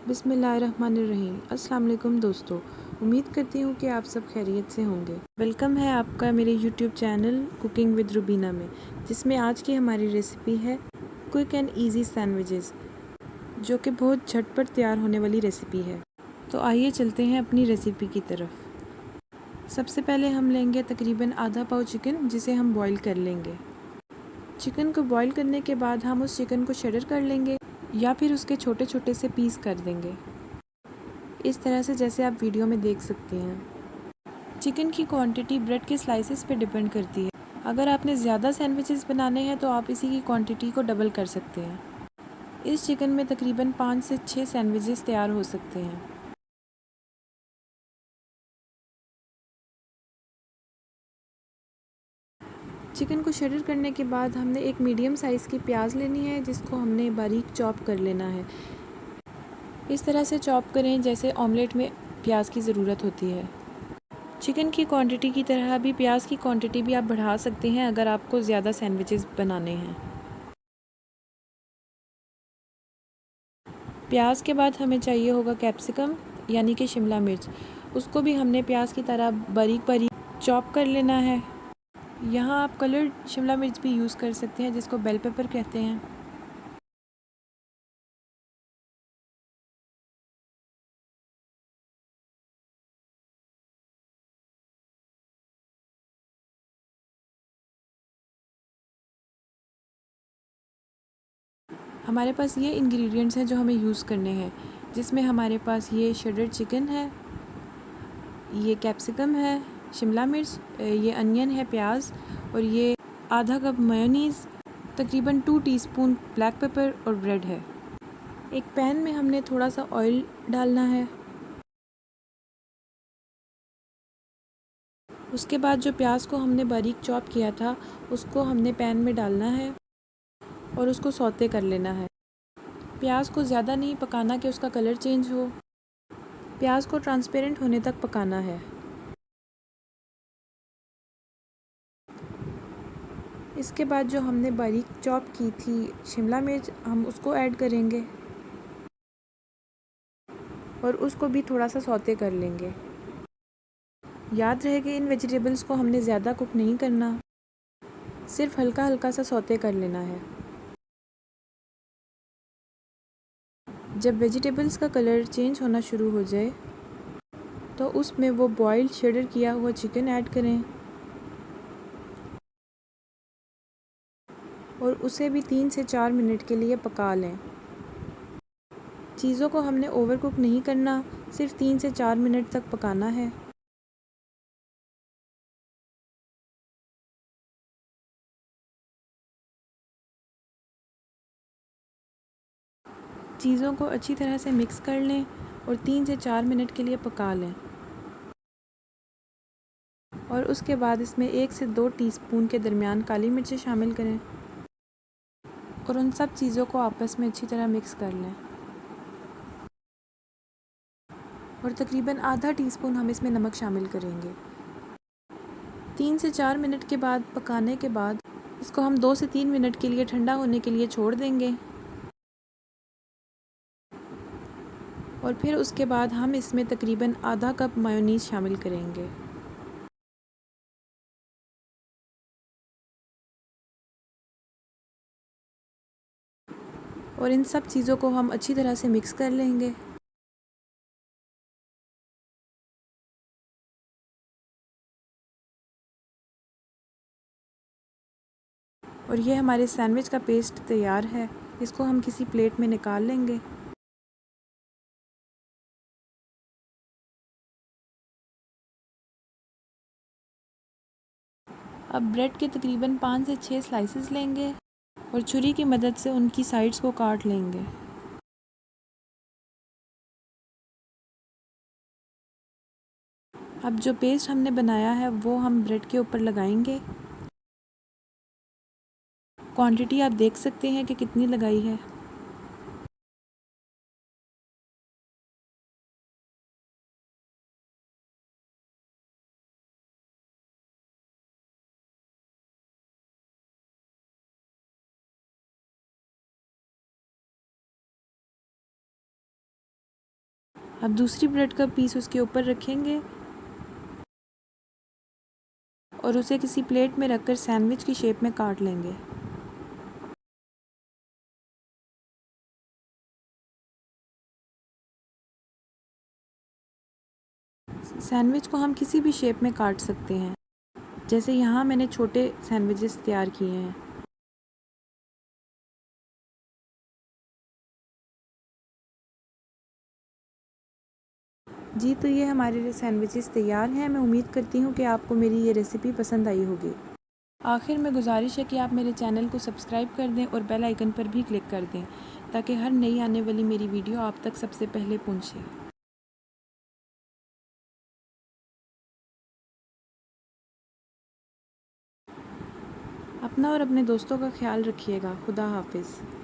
बिस्मिल्लाहिर्रहमानिर्रहीम। अस्सलाम वालेकुम दोस्तों, उम्मीद करती हूँ कि आप सब खैरियत से होंगे। वेलकम है आपका मेरे YouTube channel cooking with Rubina में, जिसमें आज की हमारी रेसिपी है क्विक एंड इजी सैंडविचेस, जो कि बहुत झटपट तैयार होने वाली रेसिपी है। तो आइए चलते हैं अपनी रेसिपी की तरफ। सबसे पहले हम लेंगे तकरीबन आधा पाव चिकन, जिसे हम बॉईल कर लेंगे। चिकन को बॉईल करने के बाद हम उस चिकन को शेडर कर लेंगे या फिर उसके छोटे छोटे से पीस कर देंगे, इस तरह से जैसे आप वीडियो में देख सकते हैं। चिकन की क्वांटिटी ब्रेड के स्लाइसेस पे डिपेंड करती है। अगर आपने ज़्यादा सैंडविचेस बनाने हैं तो आप इसी की क्वांटिटी को डबल कर सकते हैं। इस चिकन में तकरीबन 5 से 6 सैंडविचेस तैयार हो सकते हैं। चिकन को शेडर करने के बाद हमने एक मीडियम साइज़ की प्याज लेनी है, जिसको हमने बारीक चॉप कर लेना है। इस तरह से चॉप करें जैसे ऑमलेट में प्याज की ज़रूरत होती है। चिकन की क्वांटिटी की तरह भी प्याज की क्वांटिटी भी आप बढ़ा सकते हैं अगर आपको ज़्यादा सैंडविचेस बनाने हैं। प्याज के बाद हमें चाहिए होगा कैप्सिकम, यानी कि शिमला मिर्च। उसको भी हमने प्याज की तरह बारीक बारीक चॉप कर लेना है। यहाँ आप कलर्ड शिमला मिर्च भी यूज़ कर सकते हैं, जिसको बेल पेपर कहते हैं। हमारे पास ये इंग्रेडिएंट्स हैं जो हमें यूज़ करने हैं, जिसमें हमारे पास ये शेडर चिकन है, ये कैप्सिकम है, शिमला मिर्च, ये अनियन है, प्याज, और ये आधा कप मेयोनीज़, तकरीबन 2 टीस्पून ब्लैक पेपर और ब्रेड है। एक पैन में हमने थोड़ा सा ऑयल डालना है। उसके बाद जो प्याज को हमने बारीक चॉप किया था, उसको हमने पैन में डालना है और उसको सौते कर लेना है। प्याज को ज़्यादा नहीं पकाना कि उसका कलर चेंज हो। प्याज को ट्रांसपेरेंट होने तक पकाना है। इसके बाद जो हमने बारीक चॉप की थी शिमला मिर्च, हम उसको ऐड करेंगे और उसको भी थोड़ा सा सौते कर लेंगे। याद रहे कि इन वेजिटेबल्स को हमने ज़्यादा कुक नहीं करना, सिर्फ हल्का हल्का सा सौते कर लेना है। जब वेजिटेबल्स का कलर चेंज होना शुरू हो जाए तो उसमें वो बॉइल्ड शेडर किया हुआ चिकन ऐड करें और उसे भी 3 से 4 मिनट के लिए पका लें। चीज़ों को हमने ओवर कुक नहीं करना, सिर्फ 3 से 4 मिनट तक पकाना है। चीज़ों को अच्छी तरह से मिक्स कर लें और 3 से 4 मिनट के लिए पका लें। और उसके बाद इसमें 1 से 2 टीस्पून के दरमियान काली मिर्चें शामिल करें और उन सब चीज़ों को आपस में अच्छी तरह मिक्स कर लें। और तकरीबन आधा टीस्पून हम इसमें नमक शामिल करेंगे। 3 से 4 मिनट के बाद पकाने के बाद इसको हम 2 से 3 मिनट के लिए ठंडा होने के लिए छोड़ देंगे और फिर उसके बाद हम इसमें तकरीबन आधा कप मेयोनीज़ शामिल करेंगे। और इन सब चीज़ों को हम अच्छी तरह से मिक्स कर लेंगे। और ये हमारे सैंडविच का पेस्ट तैयार है। इसको हम किसी प्लेट में निकाल लेंगे। अब ब्रेड के तकरीबन 5 से 6 स्लाइसेस लेंगे और छुरी की मदद से उनकी साइड्स को काट लेंगे। अब जो पेस्ट हमने बनाया है वो हम ब्रेड के ऊपर लगाएंगे। क्वांटिटी आप देख सकते हैं कि कितनी लगाई है। अब दूसरी ब्रेड का पीस उसके ऊपर रखेंगे और उसे किसी प्लेट में रखकर सैंडविच की शेप में काट लेंगे। सैंडविच को हम किसी भी शेप में काट सकते हैं, जैसे यहाँ मैंने छोटे सैंडविचेस तैयार किए हैं। जी, तो ये हमारे सैंडविचेस तैयार हैं। मैं उम्मीद करती हूँ कि आपको मेरी ये रेसिपी पसंद आई होगी। आखिर में गुजारिश है कि आप मेरे चैनल को सब्सक्राइब कर दें और बेल आइकन पर भी क्लिक कर दें, ताकि हर नई आने वाली मेरी वीडियो आप तक सबसे पहले पहुँचे। अपना और अपने दोस्तों का ख्याल रखिएगा। खुदा हाफिज़।